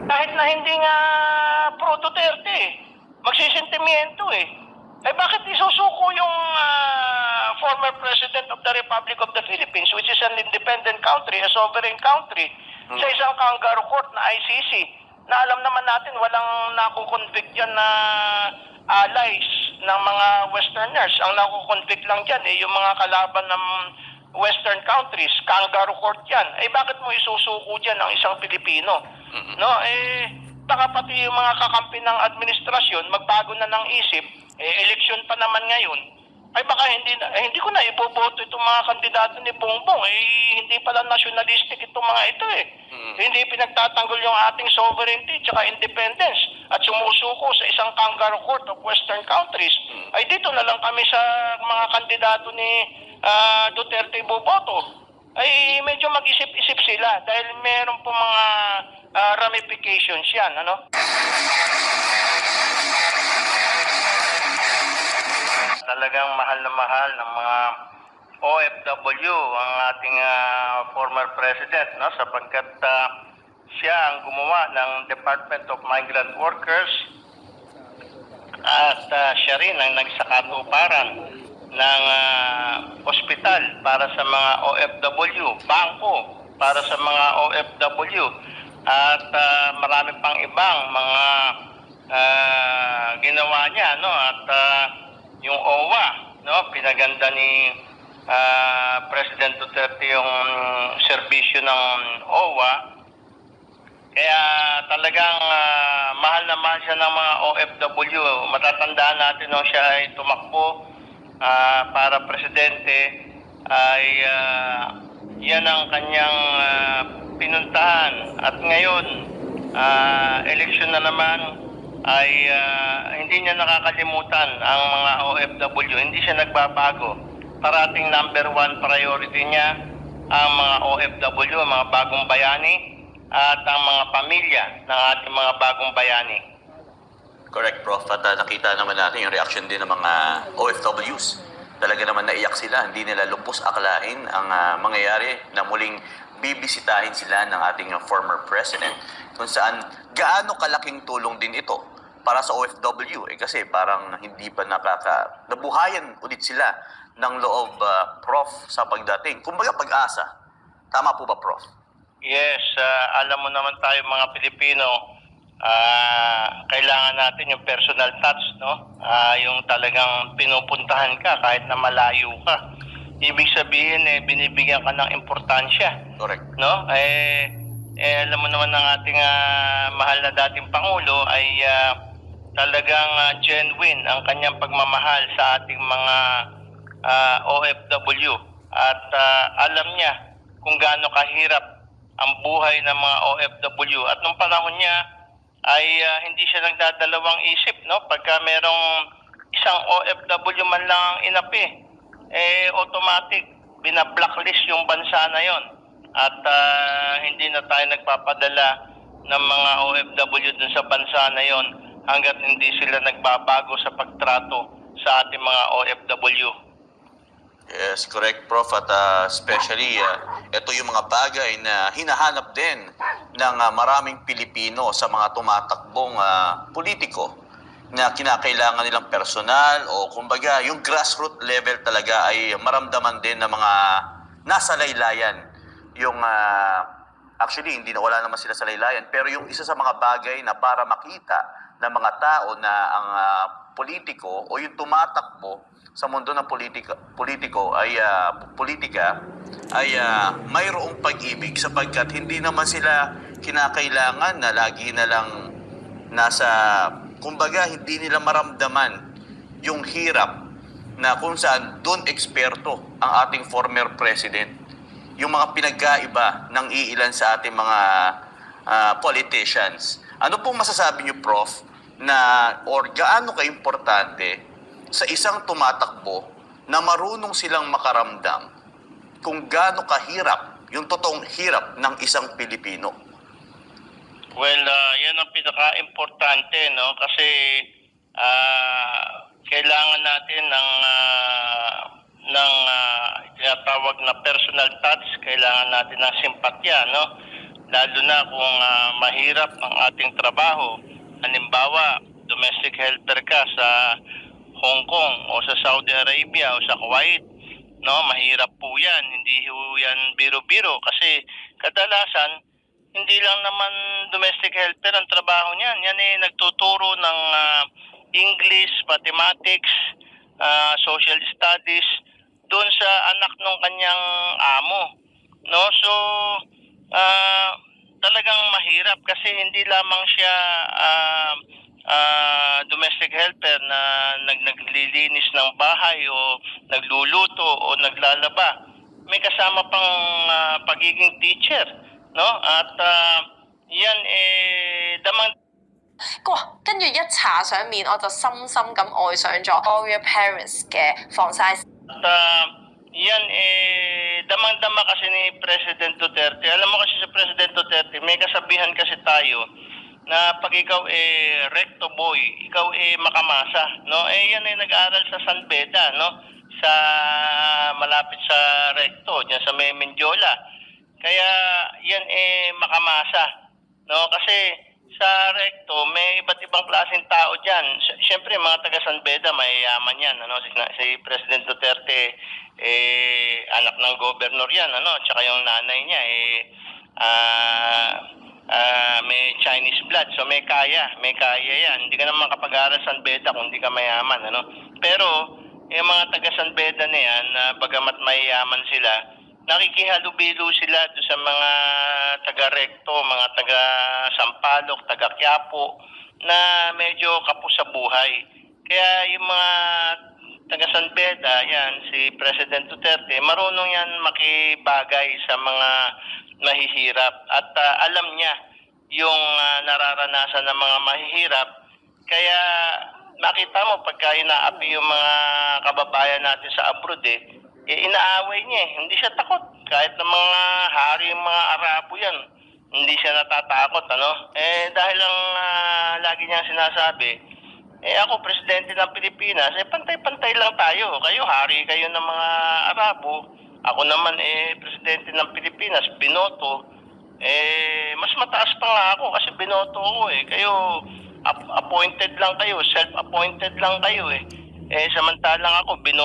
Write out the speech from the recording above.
Kahit na hindi nga pro Duterte magsisentimiento eh. Eh bakit isusuko yung former President of the Republic of the Philippines, which is an independent country, a sovereign country, sa isang kangaroo court na ICC, na alam naman natin walang nakukonvict yan na allies ng mga Westerners. Ang nakukonvict lang dyan yung mga kalaban ng Western countries, kangaroo court yan. Eh bakit mo isusuko dyan ang isang Pilipino? No, baka pati yung mga kakampi ng administrasyon magbago na ng isip, eleksyon pa naman ngayon. Ay baka hindi ko na iboboto itong mga kandidato ni Bongbong. Hindi pala nationalistic itong mga ito eh. Hindi pinagtatanggol yung ating sovereignty at independence at sumusuko sa isang kangaroo court of Western countries. Ay dito na lang kami sa mga kandidato ni Duterte boboto. Ay medyo mag-isip-isip sila dahil meron po mga ramifications yan, ano? Talagang mahal na mahal ng mga OFW ang ating former president, no? Sapagkat siya ang gumawa ng Department of Migrant Workers at siya rin ang nagsakatuparan ng ospital para sa mga OFW, bangko para sa mga OFW at marami pang ibang mga ginawa niya, no? At yung OWA, no, pinaganda ni President Duterte yung serbisyo ng OWA. Kaya talagang mahal na mahal siya ng mga OFW. Matatandaan natin nung siya ay tumakbo para presidente ay yan ang kanyang pinuntahan. At ngayon, eleksyon na naman, ay hindi niya nakakalimutan ang mga OFW. Hindi siya nagbabago. Parating number 1 priority niya ang mga OFW, ang mga bagong bayani at ang mga pamilya ng ating mga bagong bayani. Correct, Prof. At nakita naman natin yung reaction din ng mga OFWs. Talaga naman naiyak sila. Hindi nila lubos akalain ang mangyayari na muling bibisitahin sila ng ating former president. Kung saan gaano kalaking tulong din ito para sa OFW. Kasi parang hindi pa nabuhayan ulit sila ng loob, Prof, sa pagdating. Kumbaga pag-asa. Tama po ba, Prof? Yes, alam mo naman tayo mga Pilipino, kailangan natin yung personal touch, no? Yung talagang pinupuntahan ka kahit na malayo ka. Ibig sabihin, binibigyan ka ng importansya. Correct. No? Alam mo naman ng ating mahal na dating Pangulo ay talagang genuine ang kanyang pagmamahal sa ating mga OFW. At alam niya kung gaano kahirap ang buhay ng mga OFW. At nung panahon niya ay hindi siya nagdadalawang isip, no? Pagka merong isang OFW man lang ang inapi, automatic bina-blacklist yung bansa na yon. At hindi na tayo nagpapadala ng mga OFW dun sa bansa na yon hanggat hindi sila nagbabago sa pagtrato sa ating mga OFW. Yes, correct, Prof. At especially, ito yung mga bagay na hinahanap din ng maraming Pilipino sa mga tumatakbong politiko na kinakailangan nilang personal o kumbaga yung grassroots level talaga ay maramdaman din ng mga nasa laylayan. Yung actually hindi na wala naman sila sa laylayan, pero yung isa sa mga bagay na para makita ng mga tao na ang politiko o yung tumatakbo sa mundo ng politika ay mayroong pag-ibig sapagkat hindi naman sila kinakailangan na lagi na lang nasa, kumbaga hindi nila maramdaman yung hirap na kung saan doon eksperto ang ating former president. Yung mga pinagkaiba ng iilan sa ating mga politicians. Ano pong masasabi niyo, Prof, na or gaano ka-importante sa isang tumatakbo na marunong silang makaramdam kung gaano kahirap yung totoong hirap ng isang Pilipino? Well, yan ang pinaka-importante, no? Kasi kailangan natin ng tinatawag na personal touch, kailangan natin ng simpatya, no? lalo na kung mahirap ang ating trabaho. Halimbawa, domestic helper ka sa Hong Kong o sa Saudi Arabia o sa Kuwait, no? Mahirap po 'yan, hindi ho 'yan biro-biro kasi kadalasan hindi lang naman domestic helper ang trabaho niyan. Yan nagtuturo ng English, mathematics, social studies doon sa anak ng kanyang amo, no? So talagang mahirap kasi hindi lamang siya domestic helper na naglilinis ng bahay o nagluluto o naglalaba. May kasama pang pagiging teacher, no? At yan damang 跟住一搽上面，我就深深咁愛上咗 Oreo Paris 嘅防曬。 At yan damang-dama kasi ni President Duterte. Alam mo kasi si President Duterte, may kasabihan kasi tayo na pag ikaw recto boy, ikaw makamasa, no? Yan nag-aaral sa San Beda, no? Sa malapit sa recto, diyan sa Mendiola. Kaya yan makamasa, no? Kasi sa recto, may iba't ibang klaseng tao diyan. Siyempre mga taga San Beda, mayayaman yan, ano? Si President Duterte anak ng gobernador yan, ano? Tsaka yung nanay niya may Chinese blood, so may kaya yan. Hindi ka naman kapag-aaral San Beda kung hindi ka mayaman, ano? Pero yung mga taga San Beda na yan, bagamat mayayaman sila, nakikihalubilo sila doon sa mga taga-Recto, mga taga-Sampaloc, taga-Quiapo, na medyo kapos sa buhay. Kaya yung mga taga San Beda, yan, si President Duterte, marunong yan makibagay sa mga mahihirap. At alam niya yung nararanasan ng mga mahihirap. Kaya nakita mo, pagka inaapi yung mga kababayan natin sa abroad, inaaway niya Hindi siya takot. Kahit ng mga hari, yung mga Arabo yan, hindi siya natatakot, ano? Dahil lang lagi niya sinasabi, ako presidente ng Pilipinas, pantay-pantay lang tayo. Kayo, hari kayo ng mga Arabo. Ako naman, presidente ng Pilipinas, binoto. Mas mataas pa nga ako kasi binoto ako Kayo, appointed lang kayo, self-appointed lang kayo Samantalang ako, binoto.